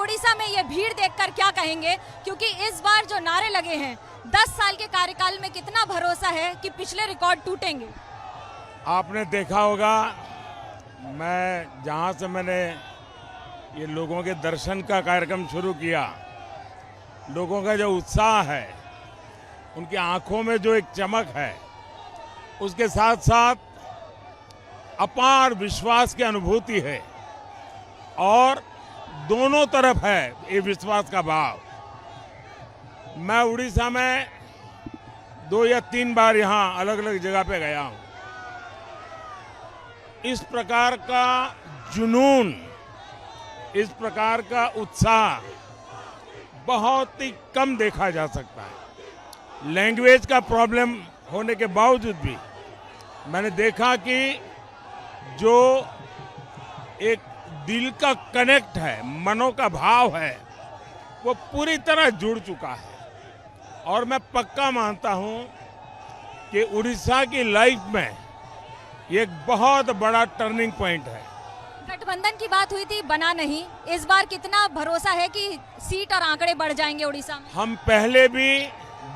उड़ीसा में ये भीड़ देखकर क्या कहेंगे, क्योंकि इस बार जो नारे लगे हैं 10 साल के कार्यकाल में कितना भरोसा है कि पिछले रिकॉर्ड टूटेंगे। आपने देखा होगा, मैं जहां से मैंने ये लोगों के दर्शन का कार्यक्रम शुरू किया, लोगों का जो उत्साह है, उनकी आंखों में जो एक चमक है, उसके साथ साथ अपार विश्वास की अनुभूति है और दोनों तरफ है ये विश्वास का भाव। मैं उड़ीसा में 2 या 3 बार यहाँ अलग अलग जगह पे गया हूँ। इस प्रकार का जुनून, इस प्रकार का उत्साह बहुत ही कम देखा जा सकता है। लैंग्वेज का प्रॉब्लम होने के बावजूद भी मैंने देखा कि जो एक दिल का कनेक्ट है, मनों का भाव है, वो पूरी तरह जुड़ चुका है। और मैं पक्का मानता हूं कि उड़ीसा की लाइफ में ये एक बहुत बड़ा टर्निंग पॉइंट है। गठबंधन की बात हुई थी, बना नहीं। इस बार कितना भरोसा है कि सीट और आंकड़े बढ़ जाएंगे उड़ीसा में? हम पहले भी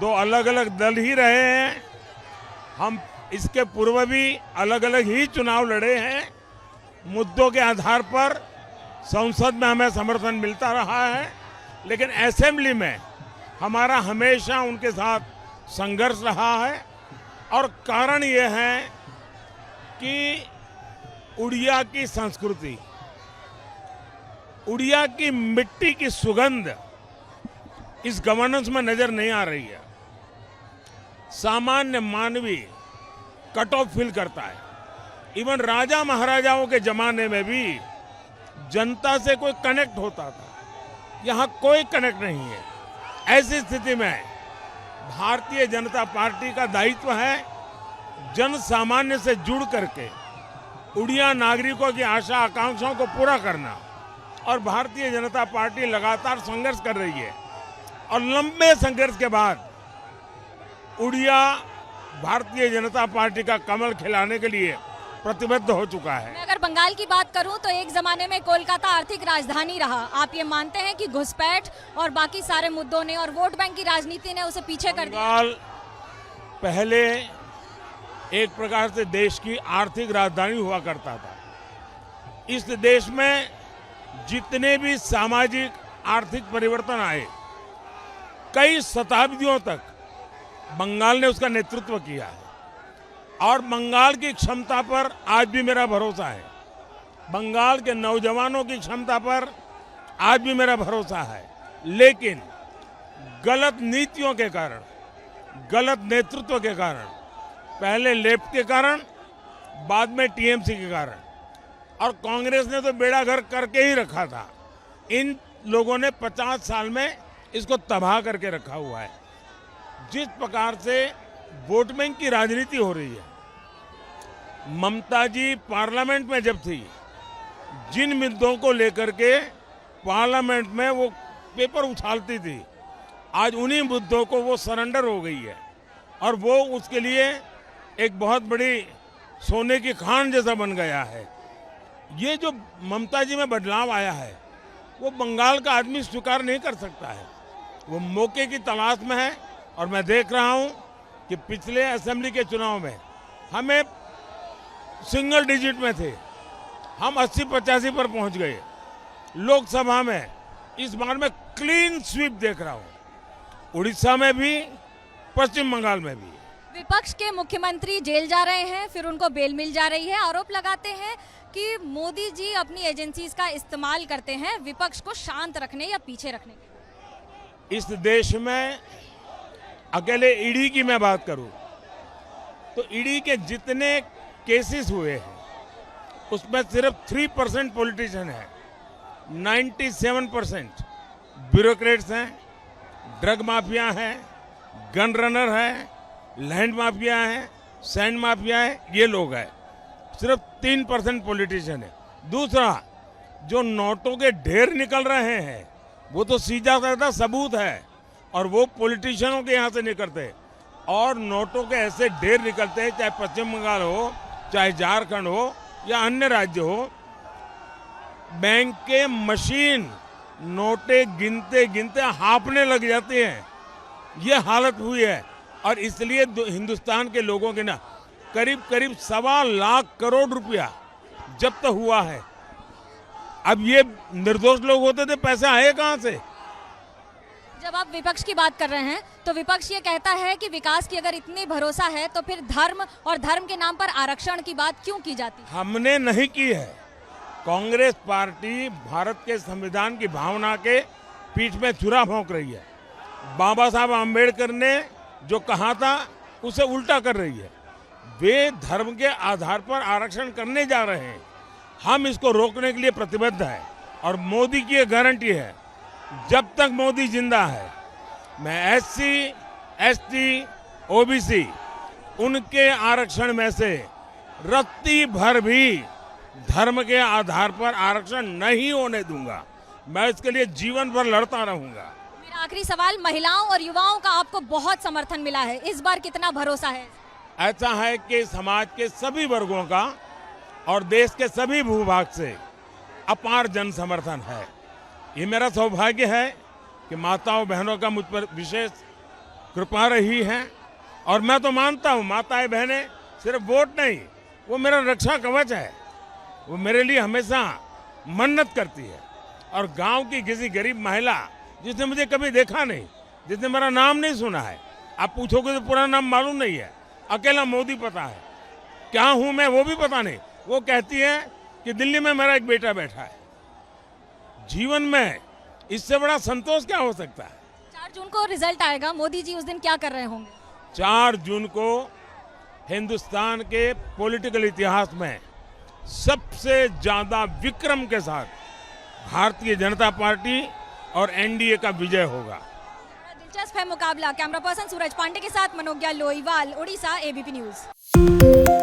2 अलग अलग दल ही रहे हैं, हम इसके पूर्व भी अलग अलग ही चुनाव लड़े हैं। मुद्दों के आधार पर संसद में हमें समर्थन मिलता रहा है, लेकिन असेंबली में हमारा हमेशा उनके साथ संघर्ष रहा है। और कारण ये है कि उड़िया की संस्कृति, उड़िया की मिट्टी की सुगंध इस गवर्नेंस में नजर नहीं आ रही है। सामान्य मानवी कट ऑफ फील करता है। इवन राजा महाराजाओं के जमाने में भी जनता से कोई कनेक्ट होता था, यहाँ कोई कनेक्ट नहीं है। ऐसी स्थिति में भारतीय जनता पार्टी का दायित्व है जन सामान्य से जुड़ करके उड़िया नागरिकों की आशा आकांक्षाओं को पूरा करना। और भारतीय जनता पार्टी लगातार संघर्ष कर रही है और लंबे संघर्ष के बाद उड़िया भारतीय जनता पार्टी का कमल खिलाने के लिए प्रतिबद्ध हो चुका है। मैं अगर बंगाल की बात करूं तो एक जमाने में कोलकाता आर्थिक राजधानी रहा। आप ये मानते हैं कि घुसपैठ और बाकी सारे मुद्दों ने और वोट बैंक की राजनीति ने उसे पीछे कर दिया? बंगाल पहले एक प्रकार से देश की आर्थिक राजधानी हुआ करता था। इस देश में जितने भी सामाजिक आर्थिक परिवर्तन आए, कई शताब्दियों तक बंगाल ने उसका नेतृत्व किया है। और बंगाल की क्षमता पर आज भी मेरा भरोसा है, बंगाल के नौजवानों की क्षमता पर आज भी मेरा भरोसा है। लेकिन गलत नीतियों के कारण, गलत नेतृत्व के कारण, पहले लेफ्ट के कारण, बाद में टीएमसी के कारण, और कांग्रेस ने तो बेड़ा गर्क करके ही रखा था। इन लोगों ने 50 साल में इसको तबाह करके रखा हुआ है। जिस प्रकार से वोट बैंक की राजनीति हो रही है, ममता जी पार्लियामेंट में जब थी, जिन मुद्दों को लेकर के पार्लियामेंट में वो पेपर उछालती थी, आज उन्हीं मुद्दों को वो सरेंडर हो गई है और वो उसके लिए एक बहुत बड़ी सोने की खान जैसा बन गया है। ये जो ममता जी में बदलाव आया है, वो बंगाल का आदमी स्वीकार नहीं कर सकता है। वो मौके की तलाश में है। और मैं देख रहा हूं कि पिछले असेंबली के चुनाव में हमें सिंगल डिजिट में थे, हम 80-85 पर पहुंच गए। लोकसभा में इस बार मैं क्लीन स्वीप देख रहा हूं, उड़ीसा में भी, पश्चिम बंगाल में भी। विपक्ष के मुख्यमंत्री जेल जा रहे हैं, फिर उनको बेल मिल जा रही है। आरोप लगाते हैं कि मोदी जी अपनी एजेंसीज का इस्तेमाल करते हैं विपक्ष को शांत रखने या पीछे रखने के। इस देश में अकेले ईडी की मैं बात करूं तो ईडी के जितने केसेस हुए हैं उसमें सिर्फ 3% पॉलिटिशियन है, 97% ब्यूरोक्रेट्स हैं, ड्रग माफिया हैं, गन रनर है, लैंड माफिया है, सैंड माफिया है, ये लोग हैं। सिर्फ 3% पॉलिटिशियन है। दूसरा, जो नोटों के ढेर निकल रहे हैं वो तो सीधा साधा सबूत है और वो पॉलिटिशियनों के यहाँ से निकलते। और नोटों के ऐसे ढेर निकलते हैं, चाहे पश्चिम बंगाल हो, चाहे झारखंड हो या अन्य राज्य हो। बैंक के मशीन नोटे गिनते गिनते हांफने लग जाते हैं। ये हालत हुई है और इसलिए हिंदुस्तान के लोगों के ना करीब करीब 1.25 लाख करोड़ रुपया जब्त हुआ है। अब ये निर्दोष लोग होते थे, पैसे आए कहां से? जब आप विपक्ष की बात कर रहे हैं तो विपक्ष ये कहता है कि विकास की अगर इतनी भरोसा है तो फिर धर्म और धर्म के नाम पर आरक्षण की बात क्यों की जाती है? हमने नहीं की है। कांग्रेस पार्टी भारत के संविधान की भावना के पीठ में छुरा भोंक रही है। बाबा साहब आम्बेडकर ने जो कहा था उसे उल्टा कर रही है। वे धर्म के आधार पर आरक्षण करने जा रहे हैं। हम इसको रोकने के लिए प्रतिबद्ध हैं और मोदी की ये गारंटी है, जब तक मोदी जिंदा है मैं एससी, एसटी, ओबीसी उनके आरक्षण में से रत्ती भर भी धर्म के आधार पर आरक्षण नहीं होने दूंगा। मैं इसके लिए जीवन भर लड़ता रहूंगा। मेरा आखिरी सवाल, महिलाओं और युवाओं का आपको बहुत समर्थन मिला है, इस बार कितना भरोसा है? ऐसा है कि समाज के सभी वर्गों का और देश के सभी भूभाग से अपार जन समर्थन है। ये मेरा सौभाग्य है कि माताओं बहनों का मुझ पर विशेष कृपा रही है और मैं तो मानता हूँ माताएं बहनें सिर्फ वोट नहीं, वो मेरा रक्षा कवच है। वो मेरे लिए हमेशा मन्नत करती है। और गांव की किसी गरीब महिला जिसने मुझे कभी देखा नहीं, जिसने मेरा नाम नहीं सुना है, आप पूछोगे तो पूरा नाम मालूम नहीं है, अकेला मोदी पता है, क्या हूं मैं वो भी पता नहीं, वो कहती है कि दिल्ली में मेरा एक बेटा बैठा है। जीवन में इससे बड़ा संतोष क्या हो सकता है? 4 जून को रिजल्ट आएगा, मोदी जी उस दिन क्या कर रहे होंगे? 4 जून को हिंदुस्तान के पॉलिटिकल इतिहास में सबसे ज्यादा विक्रम के साथ भारतीय जनता पार्टी और एनडीए का विजय होगा। बड़ा दिलचस्प है मुकाबला। कैमरा पर्सन सूरज पांडे के साथ मनोज्ञा लोईवाल, ओडिशा, एबीपी न्यूज।